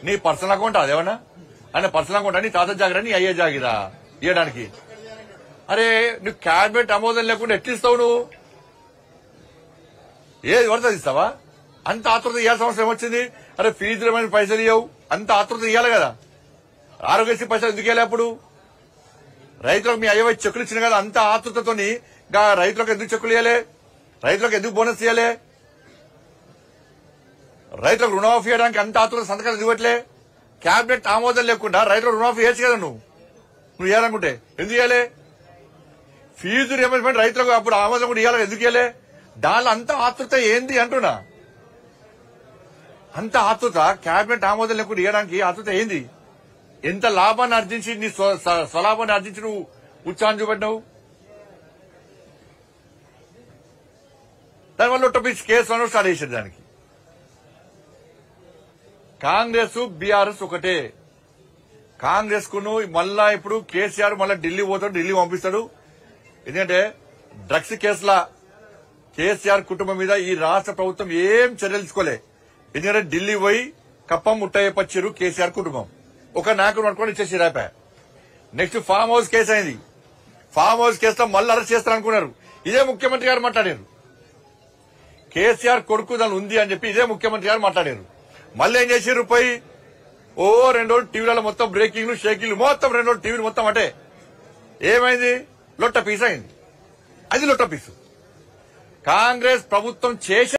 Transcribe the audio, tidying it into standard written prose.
నీ personal account అదేమన్నా ఆయన పర్సనల్ అకౌంట్ నీ తాత జాగిరా నీ అయ్యే జాగిరా ఇవ్వడానికి? అరే నువ్వు క్యాబినెట్ ఆమోదం లేకుండా ఎట్లిస్తావు నువ్వు? ఏది పడుతుంది ఇస్తావా? అంత ఆతృత ఇవ్వాల్సిన అవసరం ఏమొచ్చింది? అరే ఫీజులు ఏమైనా పైసలు ఇవ్వవు, అంత ఆతృత ఇవ్వాలి కదా. ఆరోగ్యశ్రీ పైసలు ఎందుకు ఇవ్వాలి? అప్పుడు రైతులకు మీ అయ్యవై చెక్కులు ఇచ్చిన కదా, అంత ఆతృతతోని రైతులకు ఎందుకు చెక్కులు ఇవ్వాలి? రైతులకు ఎందుకు బోనస్ ఇవ్వాలి? రైతులకు రుణమాఫీ చేయడానికి అంత ఆతృత సంతకాలు ఇవ్వట్లే? క్యాబినెట్ ఆమోదం లేకుండా రైతులకు రుణమాఫీ చేయొచ్చు కదా నువ్వు ఇవ్వాలనుకుంటే. ఎందుకు ఇవ్వాలి? ఫీజు రియంబర్స్మెంట్ రైతులకు అప్పుడు ఆమోదం కూడా ఇవ్వాలి, ఎందుకు ఇవ్వాలి? దానిలో అంత ఆతృత ఏంది అంటున్నా. అంత ఆతృత క్యాబినెట్ ఆమోదం లేకుండా ఇవ్వడానికి ఆతృత ఏంది? ఎంత లాభాన్ని ఆర్జించి నీ స్వలాభాన్ని ఆర్జించి నువ్వు ఉత్సాహం చూపెట్టినావు? దానివల్ల టొప్పిస్ కేసు స్టార్ట్ చేశారు. దానికి కాంగ్రెస్ బీఆర్ఎస్ ఒకటే. కాంగ్రెస్ కును మళ్ళా ఇప్పుడు కేసీఆర్ మళ్ళా ఢిల్లీ పోతాడు, ఢిల్లీ పంపిస్తాడు. ఎందుకంటే డ్రగ్స్ కేసుల కేసీఆర్ కుటుంబం మీద ఈ రాష్ట్ర ప్రభుత్వం ఏం చర్యలు తీసుకోలే. ఎందుకంటే ఢిల్లీ పోయి కప్పం ముట్టయ్యపచ్చారు కేసీఆర్ కుటుంబం. ఒక నాయకుడు పట్టుకొని ఇచ్చేసి రాపా. నెక్స్ట్ ఫామ్ హౌస్ కేసు అయింది. ఫామ్ హౌస్ కేసులో మళ్ళీ అరెస్ట్ చేస్తారనుకున్నారు. ఇదే ముఖ్యమంత్రి గారు మాట్లాడారు. కేసీఆర్ కొడుకు దాని ఉంది అని చెప్పి ఇదే ముఖ్యమంత్రి గారు మాట్లాడారు. మళ్ళీ ఏం చేసారు? పోయి 2 రోజులు టీవీలలో మొత్తం బ్రేకింగ్లు షేకింగ్లు మొత్తం 2 రోజులు టీవీలు మొత్తం అంటే ఏమైంది? లొట్ట పీస్ అయింది. అది లొట్ట పీసు. కాంగ్రెస్ ప్రభుత్వం చేసే